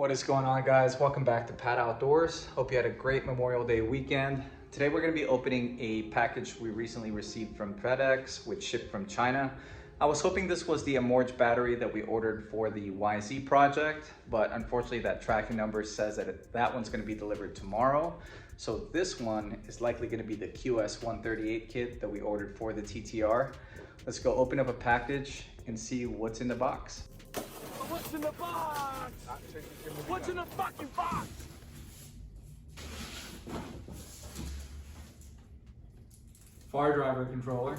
What is going on, guys? Welcome back to Pat Outdoors. Hope you had a great Memorial Day weekend. Today we're going to be opening a package we recently received from FedEx, which shipped from China. I was hoping this was the Amorge battery that we ordered for the YZ project, but unfortunately that tracking number says that that one's going to be delivered tomorrow. So this one is likely going to be the QS138 kit that we ordered for the TTR. Let's go open up a package and see what's in the box. What's in the box? What's in the fucking box? Fardriver controller.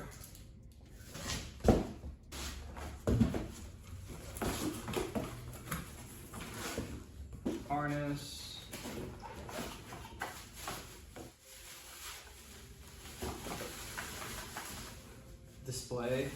Harness. Display.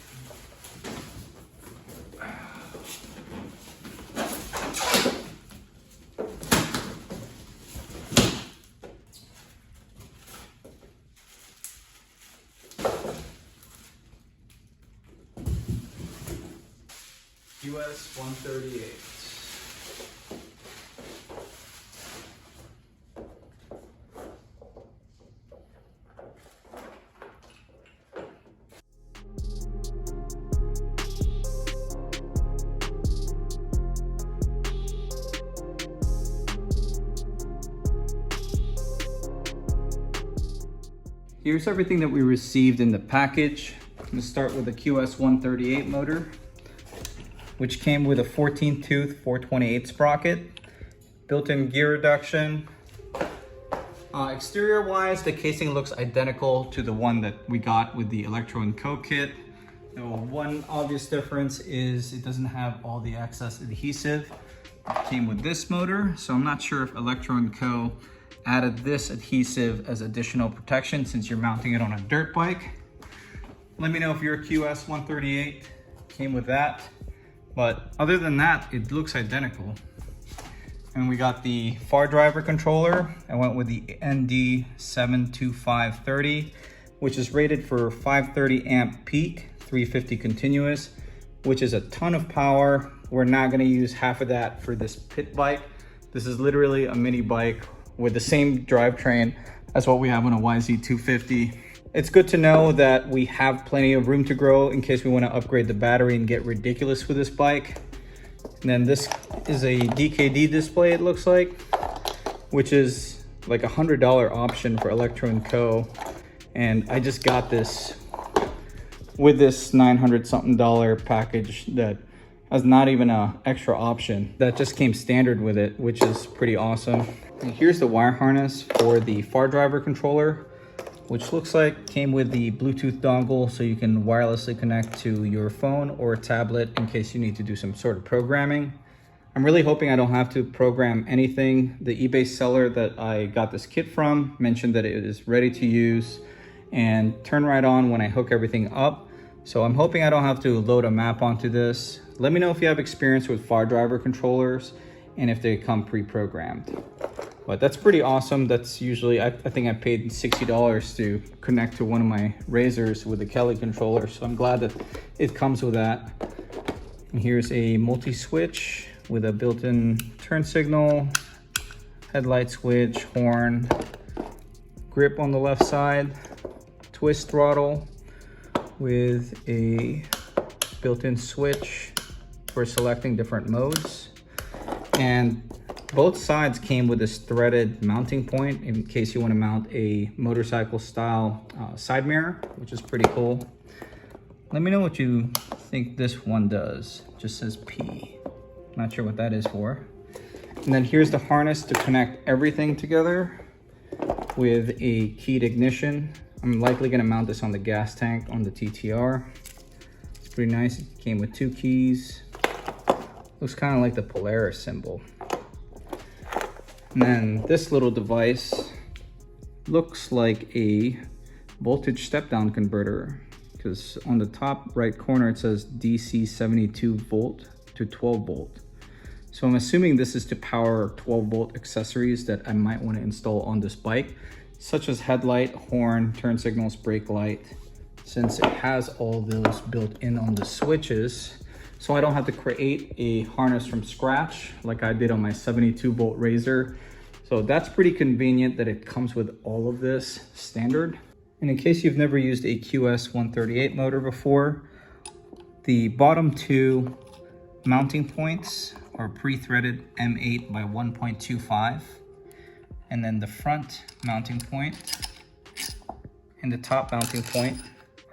QS138. Here's everything that we received in the package. I'm going to start with the QS138 motor, which came with a 14-tooth 428 sprocket, built-in gear reduction. Exterior-wise, the casing looks identical to the one that we got with the Electro & Co kit. One obvious difference is it doesn't have all the excess adhesive. It came with this motor, so I'm not sure if Electro & Co added this adhesive as additional protection since you're mounting it on a dirt bike. Let me know if your QS138 came with that. But other than that, it looks identical. And we got the Fardriver controller. I went with the ND72530, which is rated for 530 amp peak, 350 continuous, which is a ton of power. We're not gonna use half of that for this pit bike. This is literally a mini bike with the same drivetrain as what we have on a YZ250. It's good to know that we have plenty of room to grow in case we want to upgrade the battery and get ridiculous with this bike. And then this is a DKD display, it looks like, which is like $100 option for Electro & Co. And I just got this with this $900 something package that has not even an extra option. That just came standard with it, which is pretty awesome. And here's the wire harness for the Fardriver controller, which looks like came with the Bluetooth dongle so you can wirelessly connect to your phone or a tablet in case you need to do some sort of programming. I'm really hoping I don't have to program anything. The eBay seller that I got this kit from mentioned that it is ready to use and turn right on when I hook everything up. So I'm hoping I don't have to load a map onto this. Let me know if you have experience with Fardriver controllers and if they come pre-programmed. But that's pretty awesome. That's usually, I think I paid $60 to connect to one of my Razors with the Kelly controller. So I'm glad that it comes with that. And here's a multi-switch with a built-in turn signal, headlight switch, horn, grip on the left side, twist throttle with a built-in switch for selecting different modes. And both sides came with this threaded mounting point in case you want to mount a motorcycle style side mirror, which is pretty cool. Let me know what you think this one does. It just says P. Not sure what that is for. And then here's the harness to connect everything together with a keyed ignition. I'm likely going to mount this on the gas tank on the TTR. It's pretty nice. It came with 2 keys. Looks kind of like the Polaris symbol. And then this little device looks like a voltage step-down converter because on the top right corner it says DC 72 volt to 12 volt. So I'm assuming this is to power 12 volt accessories that I might want to install on this bike, such as headlight, horn, turn signals, brake light. Since it has all those built in on the switches, so I don't have to create a harness from scratch like I did on my 72 bolt razor. So that's pretty convenient that it comes with all of this standard. And in case you've never used a QS138 motor before, the bottom two mounting points are pre-threaded M8 by 1.25. And then the front mounting point and the top mounting point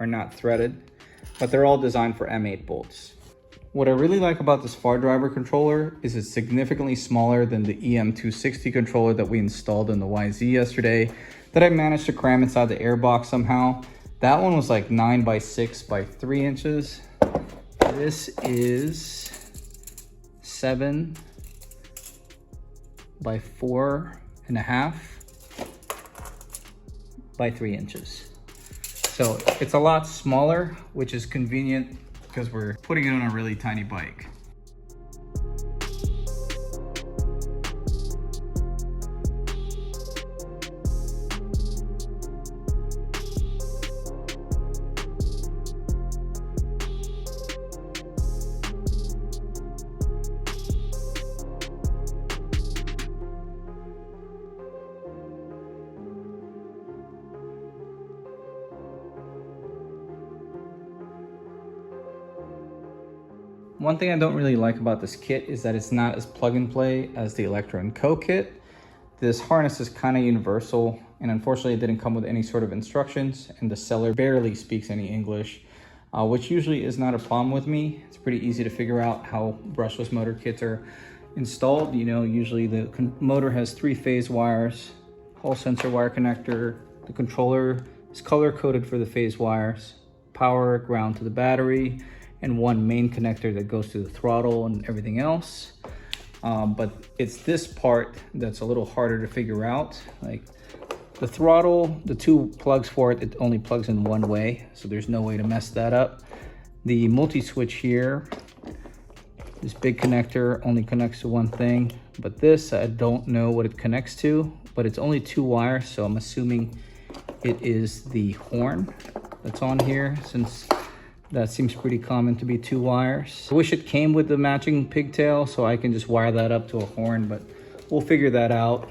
are not threaded, but they're all designed for M8 bolts. What I really like about this Fardriver controller is it's significantly smaller than the EM260 controller that we installed in the YZ yesterday that I managed to cram inside the airbox somehow. That one was like 9 by 6 by 3 inches. This is 7 by 4.5 by 3 inches. So it's a lot smaller, which is convenient because we're putting it on a really tiny bike. One thing I don't really like about this kit is that it's not as plug and play as the Electro & Co kit. This harness is kind of universal, and unfortunately it didn't come with any sort of instructions, and the seller barely speaks any English, which usually is not a problem with me. It's pretty easy to figure out how brushless motor kits are installed. You know, usually the motor has 3 phase wires, Hall sensor wire connector, the controller is color coded for the phase wires, power, ground to the battery, and 1 main connector that goes to the throttle and everything else. But it's this part that's a little harder to figure out. Like the throttle, the 2 plugs for it, it only plugs in 1 way, so there's no way to mess that up. The multi-switch here, this big connector only connects to 1 thing, but this, I don't know what it connects to, but it's only 2 wires, so I'm assuming it is the horn that's on here, since that seems pretty common to be 2 wires. I wish it came with the matching pigtail so I can just wire that up to a horn, but we'll figure that out.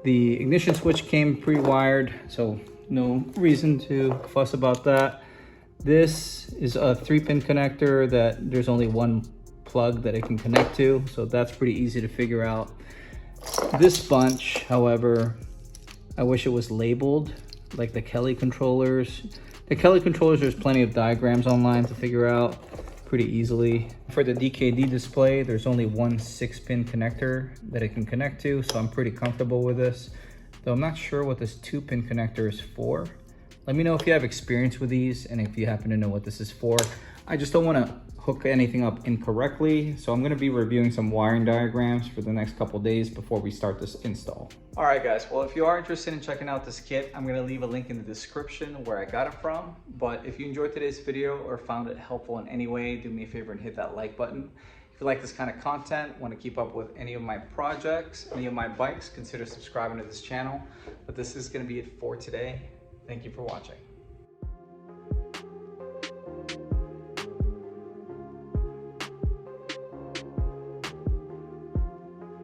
The ignition switch came pre-wired, so no reason to fuss about that. This is a 3-pin connector that there's only 1 plug that it can connect to, so that's pretty easy to figure out. This bunch, however, I wish it was labeled like the Kelly controllers. The Kelly controllers, there's plenty of diagrams online to figure out pretty easily. For the DKD display, there's only 1 6-pin connector that it can connect to, so I'm pretty comfortable with this. Though I'm not sure what this 2-pin connector is for. Let me know if you have experience with these and if you happen to know what this is for. I just don't want to hook anything up incorrectly, so I'm going to be reviewing some wiring diagrams for the next couple days before we start this install. All right guys, well if you are interested in checking out this kit, I'm going to leave a link in the description where I got it from. But if you enjoyed today's video or found it helpful in any way, do me a favor and hit that like button. If you like this kind of content, want to keep up with any of my projects, any of my bikes, consider subscribing to this channel. But this is going to be it for today. Thank you for watching.